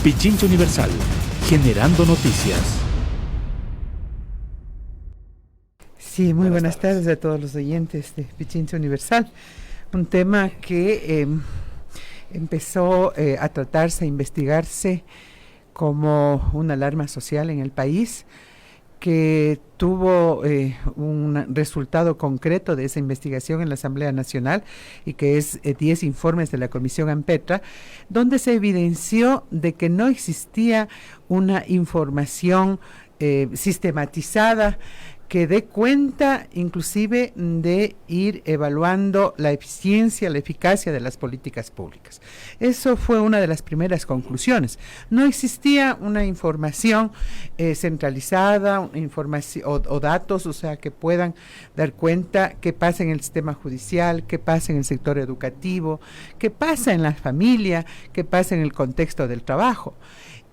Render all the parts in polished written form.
Pichincha Universal, generando noticias. Sí, muy buenas tardes a todos los oyentes de Pichincha Universal. Un tema que empezó a tratarse, a investigarse como una alarma social en el país, que tuvo un resultado concreto de esa investigación en la Asamblea Nacional y que es 10 informes de la Comisión ANPETRA, donde se evidenció de que no existía una información sistematizada que dé cuenta inclusive de ir evaluando la eficiencia, la eficacia de las políticas públicas. Eso fue una de las primeras conclusiones. No existía una información centralizada, información o datos, o sea, que puedan dar cuenta qué pasa en el sistema judicial, qué pasa en el sector educativo, qué pasa en la familia, qué pasa en el contexto del trabajo.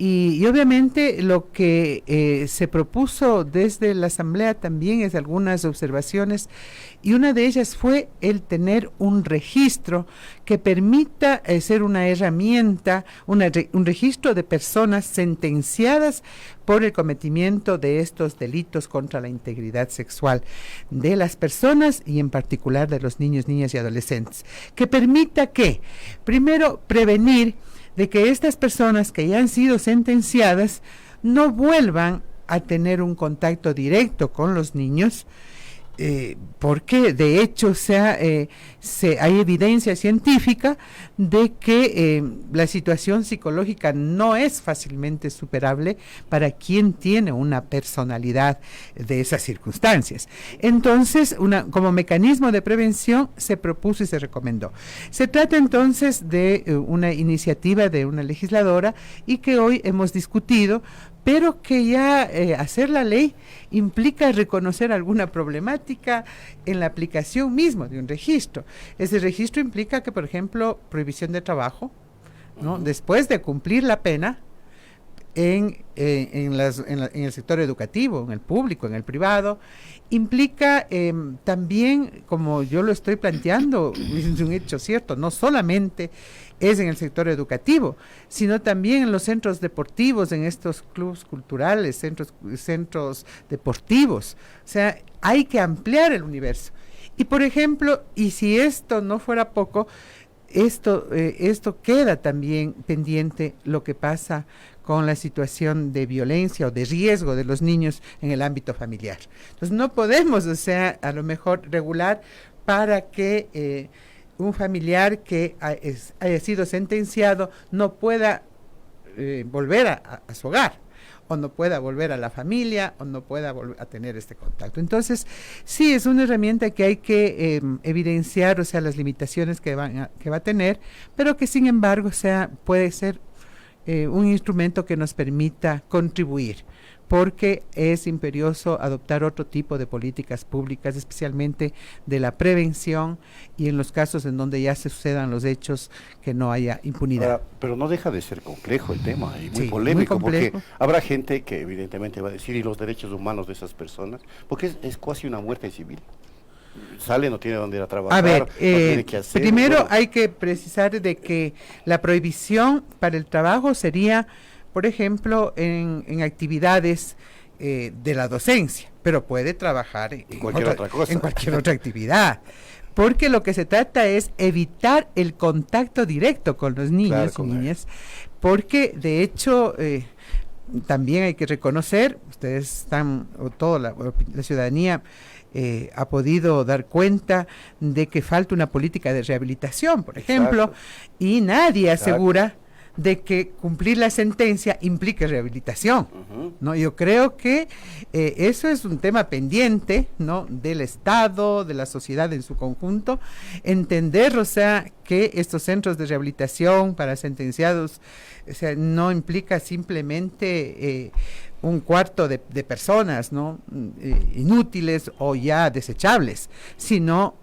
Y obviamente lo que se propuso desde la Asamblea también es algunas observaciones, y una de ellas fue el tener un registro que permita ser una herramienta, un registro de personas sentenciadas por el cometimiento de estos delitos contra la integridad sexual de las personas y en particular de los niños, niñas y adolescentes, que permita que, primero, prevenir de que estas personas que ya han sido sentenciadas no vuelvan a tener un contacto directo con los niños, porque de hecho hay evidencia científica de que la situación psicológica no es fácilmente superable para quien tiene una personalidad de esas circunstancias. Entonces, como mecanismo de prevención se propuso y se recomendó. Se trata entonces de una iniciativa de una legisladora y que hoy hemos discutido, pero que ya hacer la ley implica reconocer alguna problemática en la aplicación mismo de un registro. Ese registro implica que, por ejemplo, prohibición de trabajo, ¿no? Después de cumplir la pena en el sector educativo, en el público, en el privado, implica también, como yo lo estoy planteando, es un hecho cierto, no solamente es en el sector educativo, sino también en los centros deportivos, en estos clubes culturales, centros deportivos. O sea, hay que ampliar el universo. Y por ejemplo, y si esto no fuera poco, esto queda también pendiente lo que pasa con la situación de violencia o de riesgo de los niños en el ámbito familiar. Entonces no podemos, o sea, a lo mejor regular para que un familiar que haya sido sentenciado no pueda volver a su hogar, o no pueda volver a la familia, o no pueda volver a tener este contacto. Entonces, sí, es una herramienta que hay que evidenciar, o sea, las limitaciones que va a tener, pero que sin embargo puede ser un instrumento que nos permita contribuir, porque es imperioso adoptar otro tipo de políticas públicas, especialmente de la prevención y en los casos en donde ya se sucedan los hechos, que no haya impunidad. Ahora, pero no deja de ser complejo el tema y muy Sí, polémico, muy complejo, porque habrá gente que evidentemente va a decir, y los derechos humanos de esas personas, porque es casi una muerte civil. Sale, no tiene dónde ir a trabajar, a ver, no tiene que hacer. primero Bueno, hay que precisar de que la prohibición para el trabajo sería, por ejemplo, en actividades de la docencia, pero puede trabajar en cualquier otra cosa. en cualquier otra actividad, porque lo que se trata es evitar el contacto directo con los niños y niñas, porque de hecho también hay que reconocer, ustedes están, o toda la ciudadanía ha podido dar cuenta de que falta una política de rehabilitación, por ejemplo, y nadie asegura de que cumplir la sentencia implique rehabilitación, ¿no? Yo creo que eso es un tema pendiente, ¿no?, del Estado, de la sociedad en su conjunto, entender, o sea, que estos centros de rehabilitación para sentenciados, o sea, no implica simplemente un cuarto de personas, ¿no?, inútiles o ya desechables, sino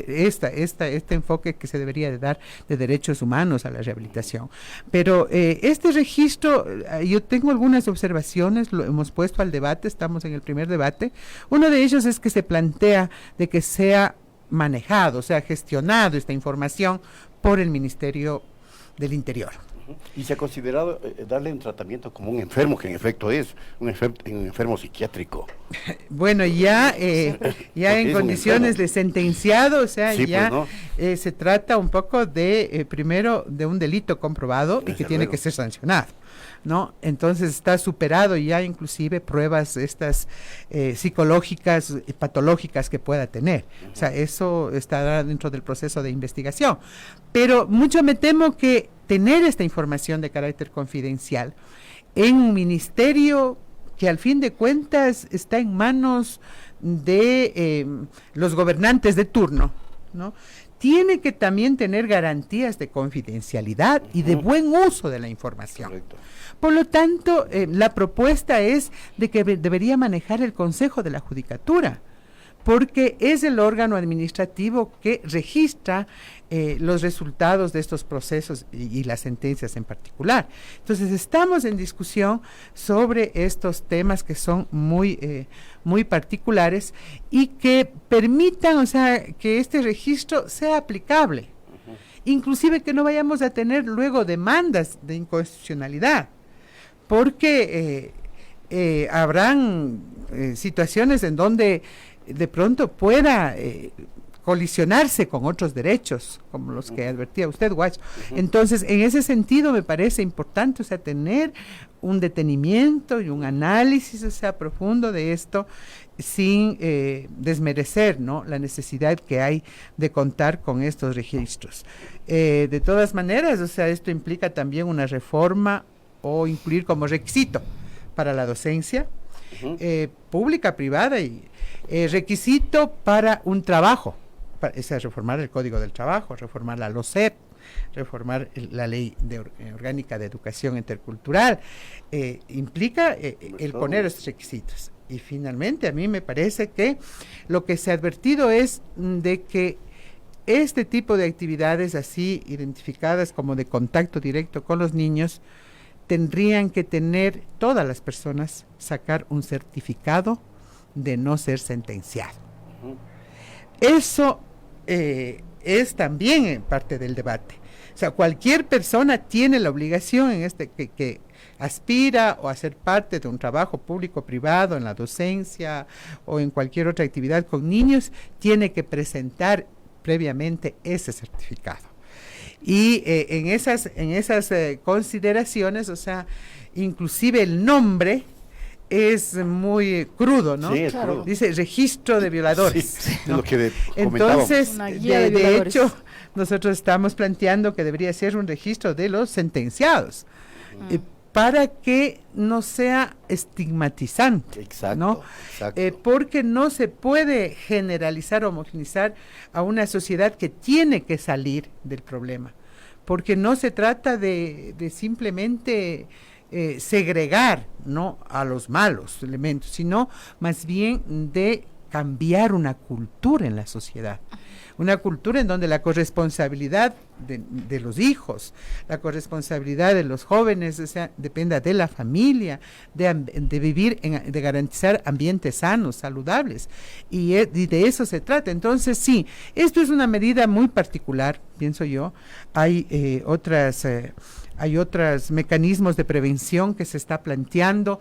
este enfoque que se debería de dar de derechos humanos a la rehabilitación. Pero este registro, yo tengo algunas observaciones, lo hemos puesto al debate, estamos en el primer debate. Uno de ellos es que se plantea de que sea manejado, o sea, gestionado esta información por el Ministerio del Interior. Y se ha considerado darle un tratamiento como un enfermo, que en efecto es un enfermo psiquiátrico. Bueno, ya en es condiciones de sentenciado, o sea, Sí, ya pues, ¿no? se trata un poco de, primero, de un delito comprobado y que Desde tiene luego. que ser sancionado, ¿no? Entonces está superado ya inclusive pruebas estas psicológicas y patológicas que pueda tener. O sea, eso estará dentro del proceso de investigación. Pero mucho me temo que tener esta información de carácter confidencial en un ministerio que al fin de cuentas está en manos de los gobernantes de turno, ¿no? Tiene que también tener garantías de confidencialidad y de buen uso de la información. Correcto. Por lo tanto, la propuesta es de que debería manejar el Consejo de la Judicatura, porque es el órgano administrativo que registra los resultados de estos procesos y las sentencias en particular. Entonces, estamos en discusión sobre estos temas que son muy particulares y que permitan, o sea, que este registro sea aplicable. Inclusive que no vayamos a tener luego demandas de inconstitucionalidad, porque habrán situaciones en donde de pronto pueda colisionarse con otros derechos, como los que advertía usted, Guacho. Entonces, en ese sentido me parece importante, o sea, tener un detenimiento y un análisis, o sea, profundo de esto, sin desmerecer, ¿no?, la necesidad que hay de contar con estos registros. De todas maneras, o sea, esto implica también una reforma o incluir como requisito para la docencia pública, privada y requisito para un trabajo, es reformar el Código del Trabajo, reformar la LOCEP, reformar la Ley Orgánica de Educación Intercultural, implica el poner estos requisitos. Y finalmente a mí me parece que lo que se ha advertido es de que este tipo de actividades así identificadas como de contacto directo con los niños tendrían que tener todas las personas sacar un certificado de no ser sentenciado. Eso es también parte del debate. O sea, cualquier persona tiene la obligación en que aspira o a ser parte de un trabajo público o privado, en la docencia o en cualquier otra actividad con niños, tiene que presentar previamente ese certificado. Y en esas consideraciones, o sea, inclusive el nombre es muy crudo, ¿no? Sí, es Claro. crudo. Dice registro de violadores. Sí, ¿no? lo que comentábamos. Entonces, Una guía de de violadores. hecho, nosotros estamos planteando que debería ser un registro de los sentenciados, para que no sea estigmatizante. Exacto, ¿no? exacto. Porque no se puede generalizar o homogenizar a una sociedad que tiene que salir del problema, porque no se trata de simplemente segregar, ¿no?, a los malos elementos, sino más bien de cambiar una cultura en la sociedad. Una cultura en donde la corresponsabilidad de los hijos, la corresponsabilidad de los jóvenes, o sea, dependa de la familia, de vivir, de garantizar ambientes sanos, saludables, y de eso se trata. Entonces, sí, esto es una medida muy particular, pienso yo. Hay otros mecanismos de prevención que se está planteando,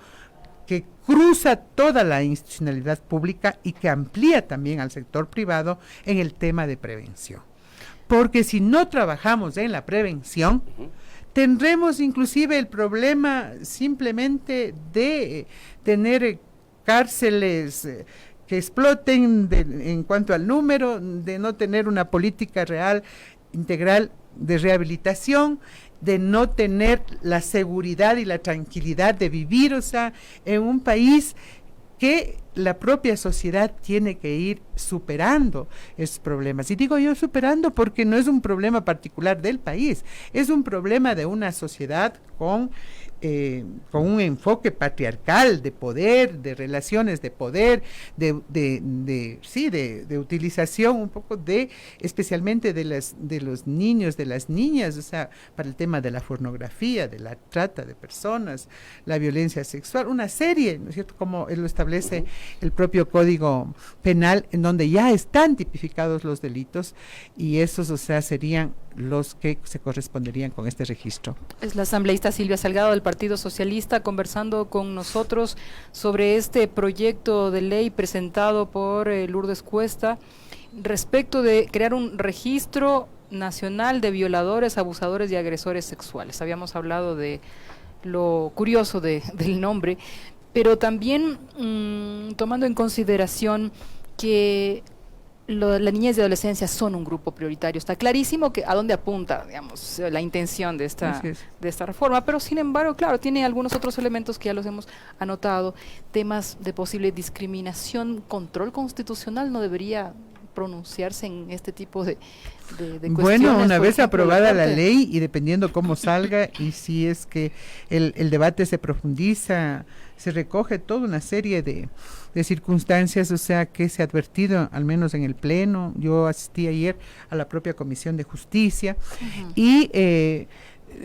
que cruza toda la institucionalidad pública y que amplía también al sector privado en el tema de prevención. Porque si no trabajamos en la prevención, tendremos inclusive el problema simplemente de tener cárceles que exploten en cuanto al número, de no tener una política real, integral de rehabilitación, de no tener la seguridad y la tranquilidad de vivir, o sea, en un país que la propia sociedad tiene que ir superando esos problemas. Y digo yo superando porque no es un problema particular del país, es un problema de una sociedad con un enfoque patriarcal de poder, de relaciones de poder, de utilización un poco especialmente de los niños, de las niñas, o sea, para el tema de la pornografía, de la trata de personas, la violencia sexual, una serie, ¿no es cierto?, como lo establece el propio Código Penal, en donde ya están tipificados los delitos, y esos, o sea, serían los que se corresponderían con este registro. Es la asambleísta Silvia Salgado del Partido Socialista conversando con nosotros sobre este proyecto de ley presentado por Lourdes Cuesta respecto de crear un registro nacional de violadores, abusadores y agresores sexuales. Habíamos hablado de lo curioso del nombre, pero también tomando en consideración que la niñez y adolescencia son un grupo prioritario. Está clarísimo que a dónde apunta, digamos, la intención de esta reforma, pero sin embargo, claro, tiene algunos otros elementos que ya los hemos anotado, temas de posible discriminación, control constitucional no debería pronunciarse en este tipo de cuestiones. Bueno, una vez ejemplo, aprobada la ley y dependiendo cómo salga y si es que el debate se profundiza, se recoge toda una serie de circunstancias, o sea, que se ha advertido, al menos en el Pleno. Yo asistí ayer a la propia Comisión de Justicia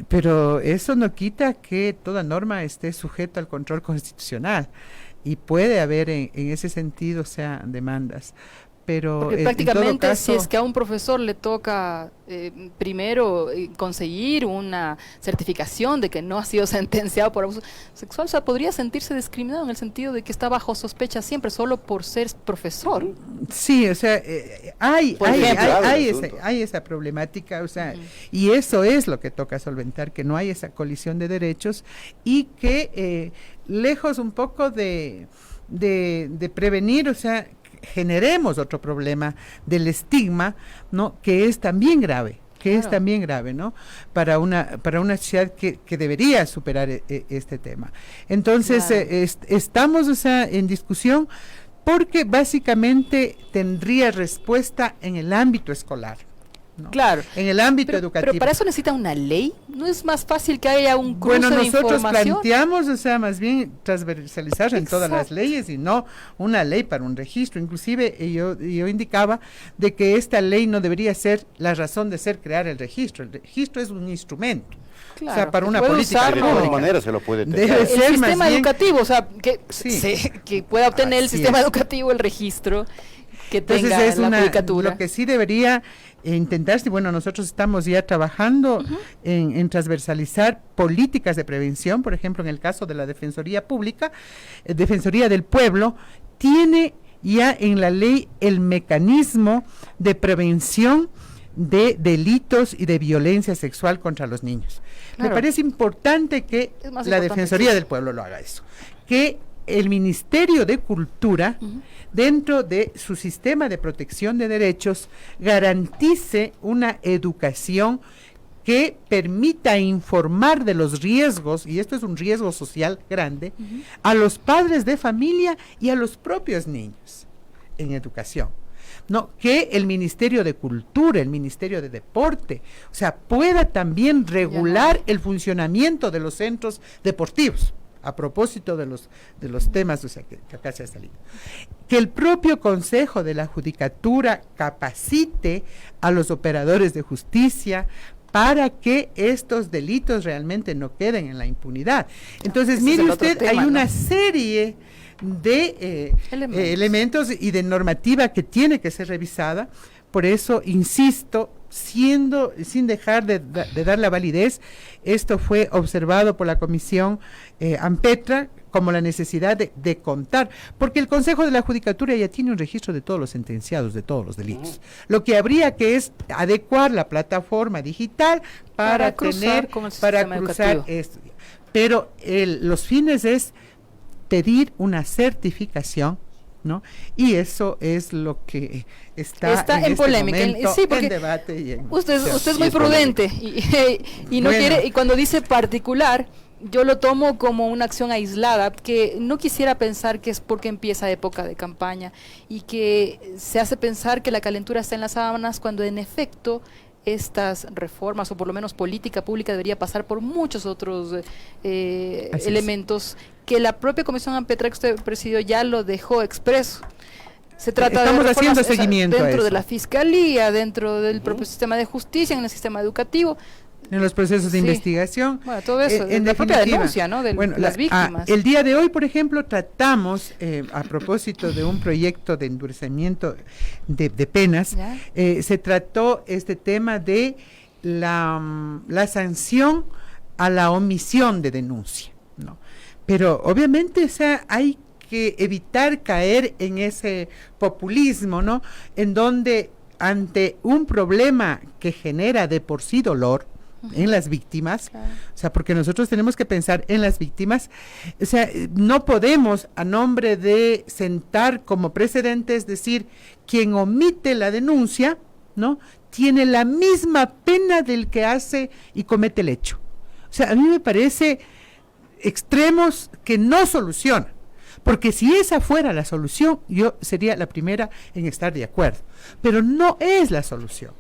pero eso no quita que toda norma esté sujeta al control constitucional y puede haber en ese sentido, o sea, demandas. Pero porque prácticamente en todo caso, si es que a un profesor le toca primero conseguir una certificación de que no ha sido sentenciado por abuso sexual, o sea, podría sentirse discriminado en el sentido de que está bajo sospecha siempre solo por ser profesor. Sí, o sea, hay esa problemática, o sea, y eso es lo que toca solventar, que no hay esa colisión de derechos y que lejos un poco de prevenir, o sea, generemos otro problema del estigma, ¿no? Que es también grave, ¿no? Para una sociedad que debería superar este tema. Entonces, estamos, o sea, en discusión porque básicamente tendría respuesta en el ámbito escolar, ¿no? Claro. En el ámbito educativo. Pero para eso necesita una ley. ¿No es más fácil que haya un cruce bueno, de nosotros información? planteamos, o sea, más bien transversalizar en todas las leyes y no una ley para un registro. Inclusive yo indicaba de que esta ley no debería ser la razón de ser crear el registro. El registro es un instrumento. Claro, o sea, para una puede política de todas maneras se lo puede tener. debe el ser más sistema bien educativo, o sea, que, Sí. que pueda obtener el Así sistema es. educativo el registro que Entonces tenga es la judicatura. lo que sí debería intentarse, bueno, nosotros estamos ya trabajando en transversalizar políticas de prevención, por ejemplo, en el caso de la Defensoría Pública, Defensoría del Pueblo, tiene ya en la ley el mecanismo de prevención de delitos y de violencia sexual contra los niños. Claro. Me parece importante que la Defensoría del Pueblo lo haga eso, que el Ministerio de Cultura, dentro de su sistema de protección de derechos, garantice una educación que permita informar de los riesgos, y esto es un riesgo social grande, a los padres de familia y a los propios niños en educación. No, que el Ministerio de Cultura, el Ministerio de Deporte, o sea, pueda también regular el funcionamiento de los centros deportivos. A propósito de los temas, o sea, que acá se ha salido. Que el propio Consejo de la Judicatura capacite a los operadores de justicia para que estos delitos realmente no queden en la impunidad. Entonces, mire usted, hay una serie de elementos y de normativa que tiene que ser revisada. Por eso, insisto, sin dejar de dar la validez, esto fue observado por la Comisión AMPETRA como la necesidad de contar, porque el Consejo de la Judicatura ya tiene un registro de todos los sentenciados, de todos los delitos. Lo que habría que es adecuar la plataforma digital para cruzar esto. Pero los fines es pedir una certificación, ¿no? Y eso es lo que está en este polémica, momento, sí, porque en debate. Y usted es muy prudente y no quiere, y cuando dice particular, yo lo tomo como una acción aislada, que no quisiera pensar que es porque empieza época de campaña y que se hace pensar que la calentura está en las sábanas, cuando en efecto estas reformas, o por lo menos política pública, debería pasar por muchos otros elementos que la propia Comisión AMPETRA que usted presidió ya lo dejó expreso. Se trata Estamos de haciendo seguimiento dentro a de eso. la Fiscalía, dentro del propio sistema de justicia, en el sistema educativo. En los procesos de investigación. Bueno, todo eso, en la propia definitiva, denuncia, ¿no? De las víctimas. El día de hoy, por ejemplo, tratamos, a propósito de un proyecto de endurecimiento de penas, se trató este tema de la sanción a la omisión de denuncia, ¿no? Pero obviamente, o sea, hay que evitar caer en ese populismo, ¿no? En donde ante un problema que genera de por sí dolor en las víctimas, Claro. o sea, porque nosotros tenemos que pensar en las víctimas, o sea, no podemos a nombre de sentar como precedentes decir quien omite la denuncia, ¿no? Tiene la misma pena del que hace y comete el hecho. O sea, a mí me parece extremos que no solucionan. Porque si esa fuera la solución, yo sería la primera en estar de acuerdo. Pero no es la solución.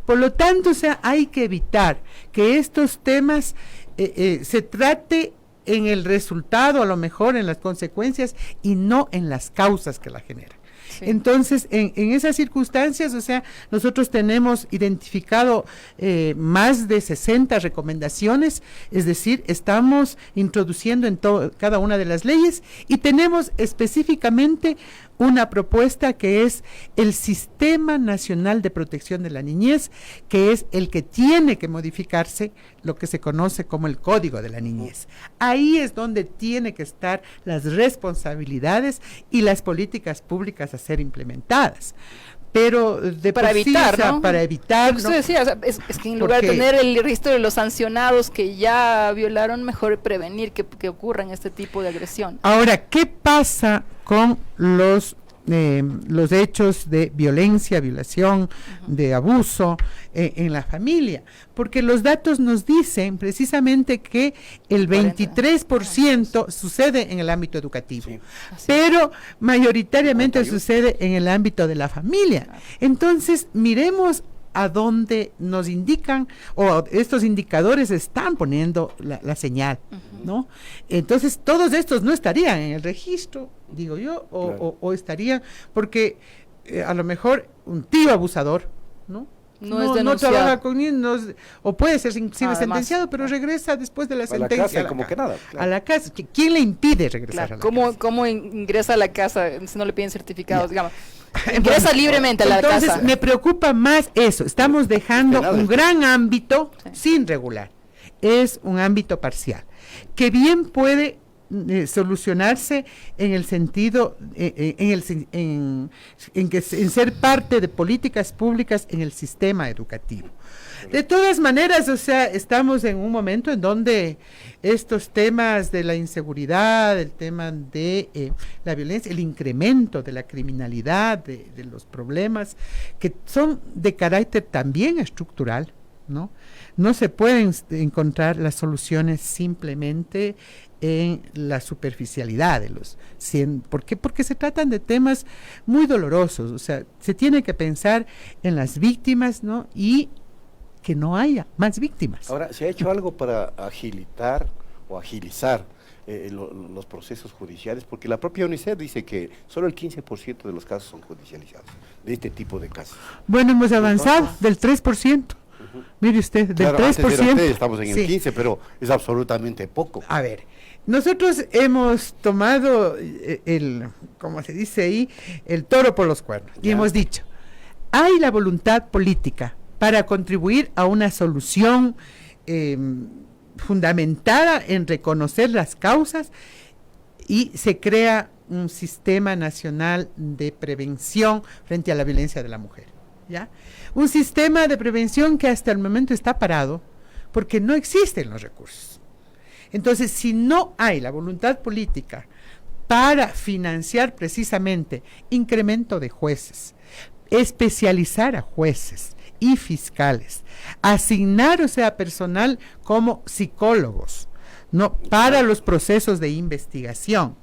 Por lo tanto, o sea, hay que evitar que estos temas se trate en el resultado, a lo mejor en las consecuencias, y no en las causas que la generan. Sí. Entonces, en esas circunstancias, o sea, nosotros tenemos identificado más de 60 recomendaciones, es decir, estamos introduciendo en cada una de las leyes y tenemos específicamente una propuesta que es el Sistema Nacional de Protección de la Niñez, que es el que tiene que modificarse, lo que se conoce como el Código de la Niñez. Ahí es donde tiene que estar las responsabilidades y las políticas públicas a ser implementadas. Pero de Para por sí, evitar, o sea, ¿no? para evitar, Lo que ¿no? usted decía, o sea, es que en lugar de Porque- tener el registro de los sancionados que ya violaron, mejor prevenir que ocurran este tipo de agresión. Ahora, ¿qué pasa con los hechos de violencia, violación, de abuso en la familia? Porque los datos nos dicen precisamente que el 23% sucede en el ámbito educativo, Sí. Así. pero mayoritariamente 51. sucede en el ámbito de la familia. Entonces, miremos a dónde nos indican, o estos indicadores están poniendo la señal, ¿no? Entonces, todos estos no estarían en el registro, digo yo, Claro. o estarían, porque a lo mejor un tío abusador, ¿no? No es denunciado. trabaja con niños, o puede ser inclusive Además, sentenciado, pero regresa después de la A la sentencia. casa a la como ca- que nada, A claro. la casa. ¿Quién le impide regresar Claro, a la casa? ¿cómo ingresa a la casa si no le piden certificados? Ya. Digamos, ingresa libremente a la Entonces, casa. me preocupa más eso. Estamos dejando Penal, un esto. gran ámbito Sí. sin regular. Es un ámbito parcial, que bien puede solucionarse en el sentido, en ser parte de políticas públicas en el sistema educativo. De todas maneras, o sea, estamos en un momento en donde estos temas de la inseguridad, el tema de la violencia, el incremento de la criminalidad, de los problemas que son de carácter también estructural, ¿no? No se pueden encontrar las soluciones simplemente en la superficialidad de los ¿por qué? Porque se tratan de temas muy dolorosos, o sea, se tiene que pensar en las víctimas, ¿no? Y que no haya más víctimas. Ahora, ¿se ha hecho algo para agilizar los procesos judiciales? Porque la propia UNICEF dice que solo el 15% de los casos son judicializados, de este tipo de casos. Bueno, hemos avanzado Entonces- del 3%. Mire usted, del Claro, 3%. antes era 3, estamos en el Sí. 15, pero es absolutamente poco. A ver, nosotros hemos tomado como se dice ahí, el toro por los cuernos. Y Ya. hemos dicho, hay la voluntad política para contribuir a una solución fundamentada en reconocer las causas, y se crea un sistema nacional de prevención frente a la violencia de la mujer, ¿ya? Un sistema de prevención que hasta el momento está parado porque no existen los recursos. Entonces, si no hay la voluntad política para financiar precisamente incremento de jueces, especializar a jueces y fiscales, asignar, o sea, personal como psicólogos, ¿no? Para los procesos de investigación,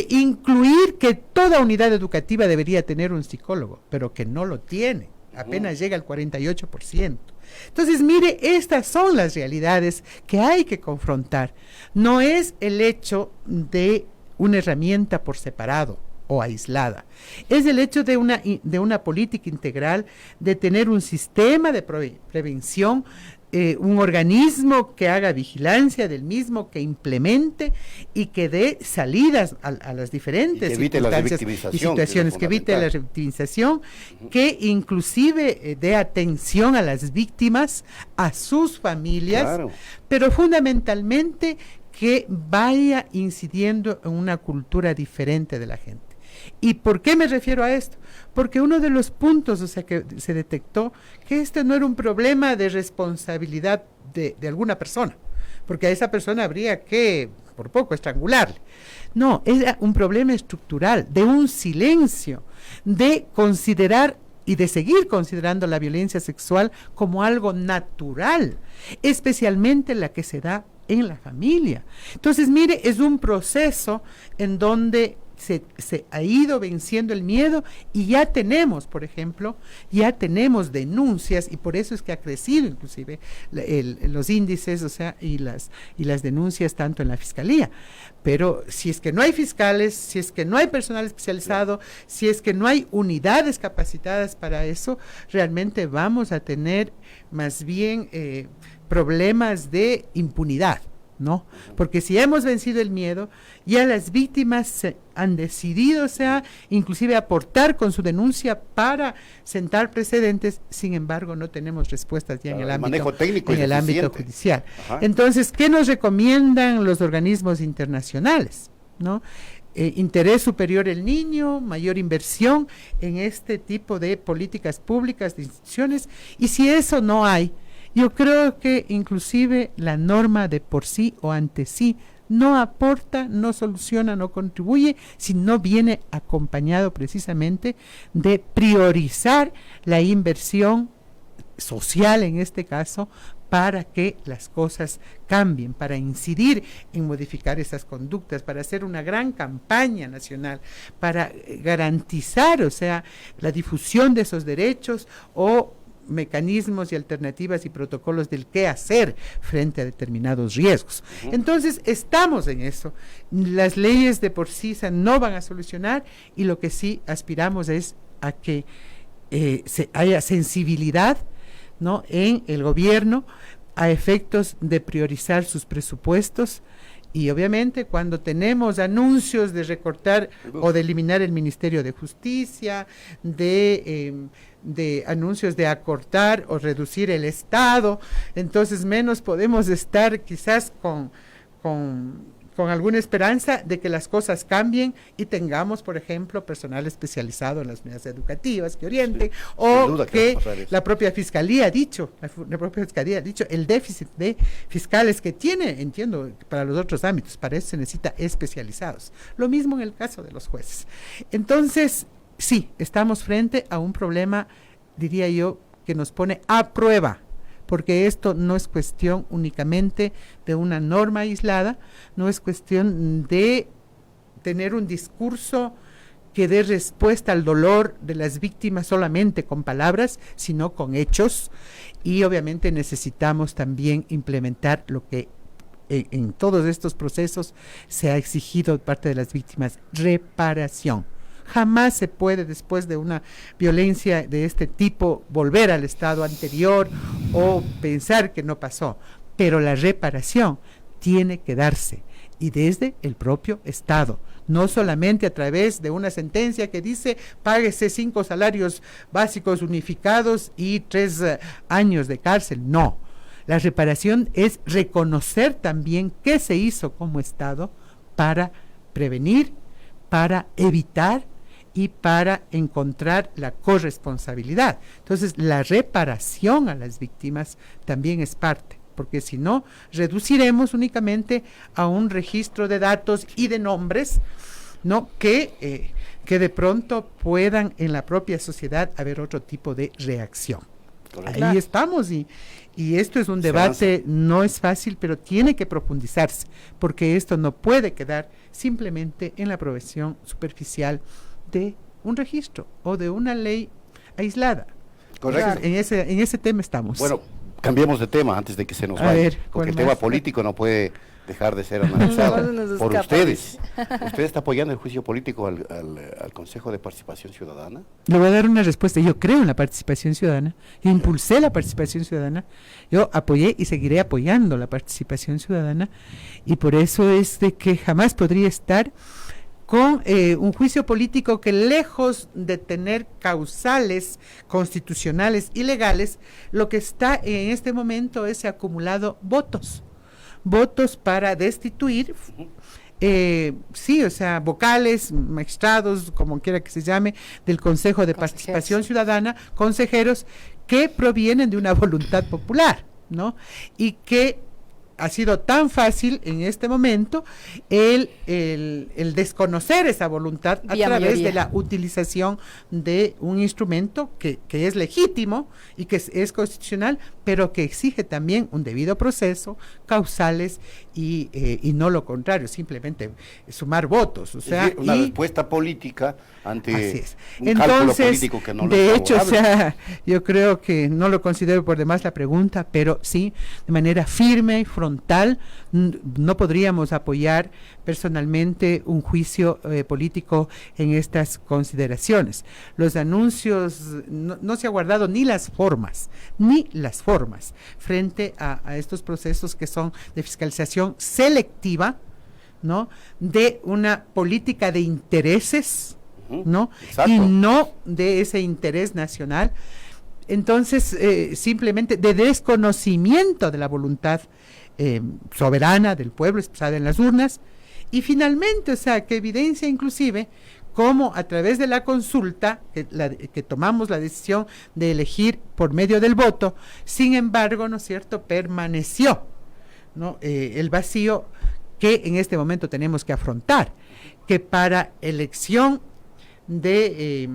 incluir que toda unidad educativa debería tener un psicólogo, pero que no lo tiene, apenas llega al 48%. Entonces, mire, estas son las realidades que hay que confrontar. No es el hecho de una herramienta por separado o aislada. Es el hecho de una política integral, de tener un sistema de prevención un organismo que haga vigilancia del mismo, que implemente y que dé salidas a las diferentes circunstancias y situaciones, que evite la revictimización, que inclusive dé atención a las víctimas, a sus familias, pero fundamentalmente que vaya incidiendo en una cultura diferente de la gente. ¿Y por qué me refiero a esto? Porque uno de los puntos, o sea, que se detectó que este no era un problema de responsabilidad de alguna persona, porque a esa persona habría que, por poco, estrangularle. No, era un problema estructural, de un silencio, de considerar y de seguir considerando la violencia sexual como algo natural, especialmente la que se da en la familia. Entonces, mire, es un proceso en donde se ha ido venciendo el miedo y ya tenemos, por ejemplo, ya tenemos denuncias, y por eso es que ha crecido inclusive los índices, o sea, y las denuncias tanto en la fiscalía. Pero si es que no hay fiscales, si es que no hay personal especializado, si es que no hay unidades capacitadas para eso, realmente vamos a tener más bien problemas de impunidad, ¿no? Porque si hemos vencido el miedo, ya las víctimas han decidido, o sea, inclusive aportar con su denuncia para sentar precedentes. Sin embargo, no tenemos respuestas ya en el ámbito manejo técnico en el ámbito judicial. Ajá. Entonces, ¿qué nos recomiendan los organismos internacionales? ¿No? Interés superior del niño, mayor inversión en este tipo de políticas públicas, de instituciones, y si eso no hay, yo creo que inclusive la norma de por sí o ante sí no aporta, no soluciona, no contribuye, si no viene acompañado precisamente de priorizar la inversión social en este caso, para que las cosas cambien, para incidir en modificar esas conductas, para hacer una gran campaña nacional, para garantizar, o sea, la difusión de esos derechos o mecanismos y alternativas y protocolos del qué hacer frente a determinados riesgos. Entonces, estamos en eso. Las leyes de por sí no van a solucionar, y lo que sí aspiramos es a que haya sensibilidad, ¿no?, en el gobierno a efectos de priorizar sus presupuestos. Y obviamente cuando tenemos anuncios de recortar o de eliminar el Ministerio de Justicia, de anuncios de acortar o reducir el Estado, entonces menos podemos estar quizás con alguna esperanza de que las cosas cambien y tengamos, por ejemplo, personal especializado en las unidades educativas que orienten, sí, o que la propia Fiscalía ha dicho, el déficit de fiscales que tiene, entiendo, para los otros ámbitos, para eso se necesita especializados. Lo mismo en el caso de los jueces. Entonces, sí, estamos frente a un problema, diría yo, que nos pone a prueba, porque esto no es cuestión únicamente de una norma aislada, no es cuestión de tener un discurso que dé respuesta al dolor de las víctimas solamente con palabras, sino con hechos, y obviamente necesitamos también implementar lo que en todos estos procesos se ha exigido de parte de las víctimas: reparación. Jamás se puede, después de una violencia de este tipo, volver al estado anterior o pensar que no pasó, pero la reparación tiene que darse, y desde el propio Estado, no solamente a través de una sentencia que dice páguese 5 salarios básicos unificados y 3 años de cárcel. No, la reparación es reconocer también qué se hizo como Estado para prevenir, para evitar y para encontrar la corresponsabilidad. Entonces, la reparación a las víctimas también es parte, porque si no, reduciremos únicamente a un registro de datos y de nombres, ¿no?, que de pronto puedan en la propia sociedad haber otro tipo de reacción. Correcto. Ahí estamos, y esto es un debate, no es fácil, pero tiene que profundizarse, porque esto no puede quedar simplemente en la aprobación superficial de un registro o de una ley aislada. Correcto. En ese tema estamos. Bueno, cambiemos de tema antes de que se nos vaya, porque el tema político no puede dejar de ser analizado No se nos por escapa, ustedes. ¿Usted está apoyando el juicio político al Consejo de Participación Ciudadana? Le voy a dar una respuesta. Yo creo en la participación ciudadana. Yo impulsé la participación ciudadana. Yo apoyé y seguiré apoyando la participación ciudadana. Y por eso es de que jamás podría estar con un juicio político que, lejos de tener causales constitucionales y legales, lo que está en este momento es acumulado votos para destituir, sí, o sea, vocales, magistrados, como quiera que se llame, del Consejo de Participación Ciudadana, consejeros que provienen de una voluntad popular, ¿no? Y que ha sido tan fácil en este momento el desconocer esa voluntad a través de la utilización de un instrumento que es legítimo y que es constitucional, pero que exige también un debido proceso, causales y no lo contrario, simplemente sumar votos. O sea, una respuesta política ante un Entonces, cálculo político que no de es hecho, o favorable. sea, yo creo que no lo considero por demás la pregunta, pero sí, de manera firme y frontal, no podríamos apoyar personalmente un juicio político en estas consideraciones. Los anuncios, no se ha guardado ni las formas frente a estos procesos que son de fiscalización selectiva, ¿no? De una política de intereses, ¿no? Exacto. Y no de ese interés nacional. Entonces, simplemente de desconocimiento de la voluntad soberana del pueblo expresada en las urnas, y finalmente, o sea, que evidencia inclusive cómo a través de la consulta, que tomamos la decisión de elegir por medio del voto, sin embargo, ¿no es cierto?, permaneció, ¿no?, el vacío que en este momento tenemos que afrontar, que para elección de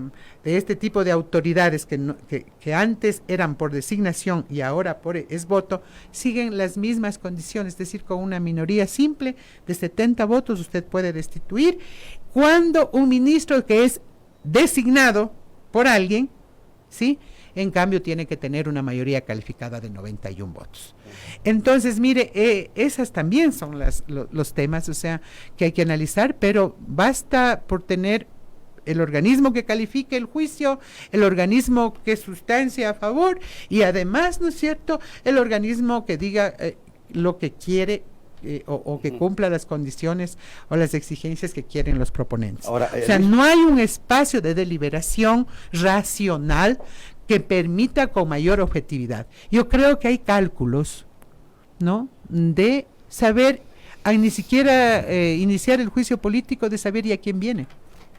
este tipo de autoridades que antes eran por designación y ahora es voto, siguen las mismas condiciones, es decir, con una minoría simple de 70 votos usted puede destituir, cuando un ministro que es designado por alguien, ¿sí?, en cambio tiene que tener una mayoría calificada de 91 votos. Entonces, mire, esas también son los temas, o sea, que hay que analizar, pero basta por tener el organismo que califique el juicio, el organismo que sustancia a favor y además, ¿no es cierto?, el organismo que diga lo que quiere o que cumpla las condiciones o las exigencias que quieren los proponentes. Ahora, o sea, no hay un espacio de deliberación racional que permita con mayor objetividad. Yo creo que hay cálculos, ¿no?, de saber, ni siquiera iniciar el juicio político, de saber y a quién viene,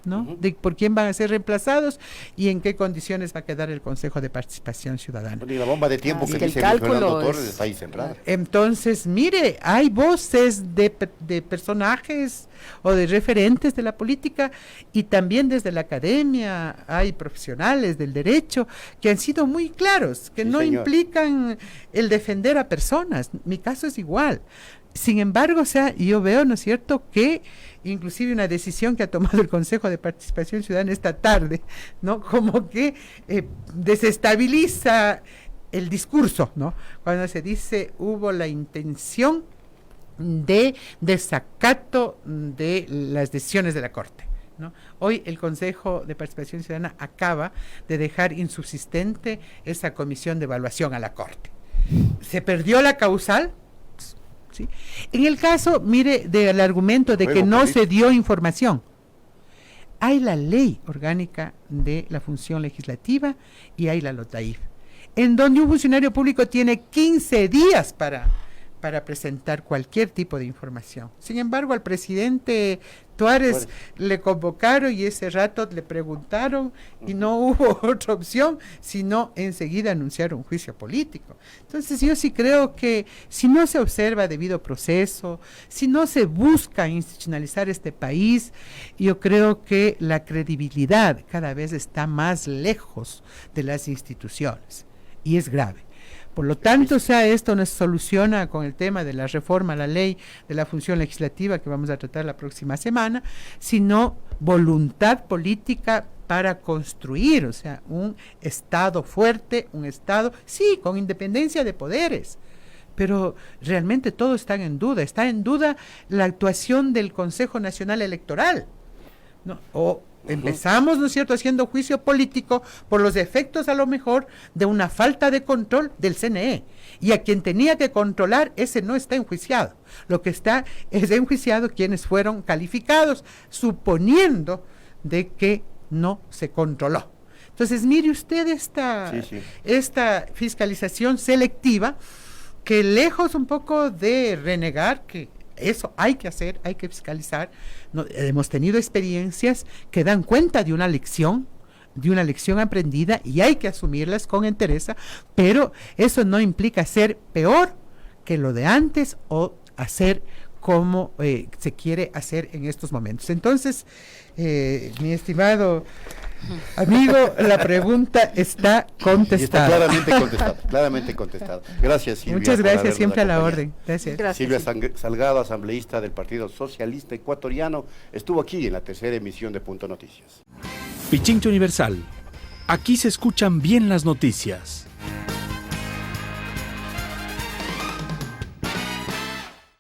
¿no? De por quién van a ser reemplazados y en qué condiciones va a quedar el Consejo de Participación Ciudadana. Y la bomba de tiempo que que el dice cálculo Fernando es- Torres está ahí sembrada. Entonces, mire, hay voces de personajes o de referentes de la política y también desde la academia hay profesionales del derecho que han sido muy claros, que Sí, no señor. implican el defender a personas. Mi caso es igual. Sin embargo, o sea, yo veo, ¿no es cierto?, que inclusive una decisión que ha tomado el Consejo de Participación Ciudadana esta tarde, ¿no?, como que desestabiliza el discurso, ¿no?, cuando se dice hubo la intención de desacato de las decisiones de la Corte, ¿no? Hoy el Consejo de Participación Ciudadana acaba de dejar insubsistente esa comisión de evaluación a la Corte. Se perdió la causal, ¿sí? En el caso, mire, del argumento de que Juego no político. se dio información, hay la ley orgánica de la función legislativa y hay la LOTAIF, en donde un funcionario público tiene 15 días para presentar cualquier tipo de información. Sin embargo, al presidente Tuárez le convocaron y ese rato le preguntaron y no hubo otra opción sino enseguida anunciar un juicio político. Entonces yo sí creo que si no se observa debido proceso, si no se busca institucionalizar este país, yo creo que la credibilidad cada vez está más lejos de las instituciones y es grave. Por lo tanto, o sea, esto no se soluciona con el tema de la reforma a la ley de la función legislativa que vamos a tratar la próxima semana, sino voluntad política para construir, o sea, un Estado fuerte, un Estado, sí, con independencia de poderes, pero realmente todo está en duda. Está en duda la actuación del Consejo Nacional Electoral, ¿no? O empezamos, ¿no es cierto?, haciendo juicio político por los efectos a lo mejor de una falta de control del CNE. Y a quien tenía que controlar, ese no está enjuiciado. Lo que está es enjuiciado quienes fueron calificados, suponiendo de que no se controló. Entonces, mire usted esta fiscalización selectiva, que lejos un poco de renegar que eso hay que hacer, hay que fiscalizar. No, hemos tenido experiencias que dan cuenta de una lección aprendida, y hay que asumirlas con entereza, pero eso no implica ser peor que lo de antes o hacer como se quiere hacer en estos momentos. Entonces, mi estimado amigo, la pregunta está contestada. Y está claramente contestada. Gracias, Silvia. Muchas gracias, siempre a la orden. Gracias. Silvia Salgado, asambleísta del Partido Socialista Ecuatoriano, estuvo aquí en la tercera emisión de Punto Noticias. Pichincha Universal. Aquí se escuchan bien las noticias.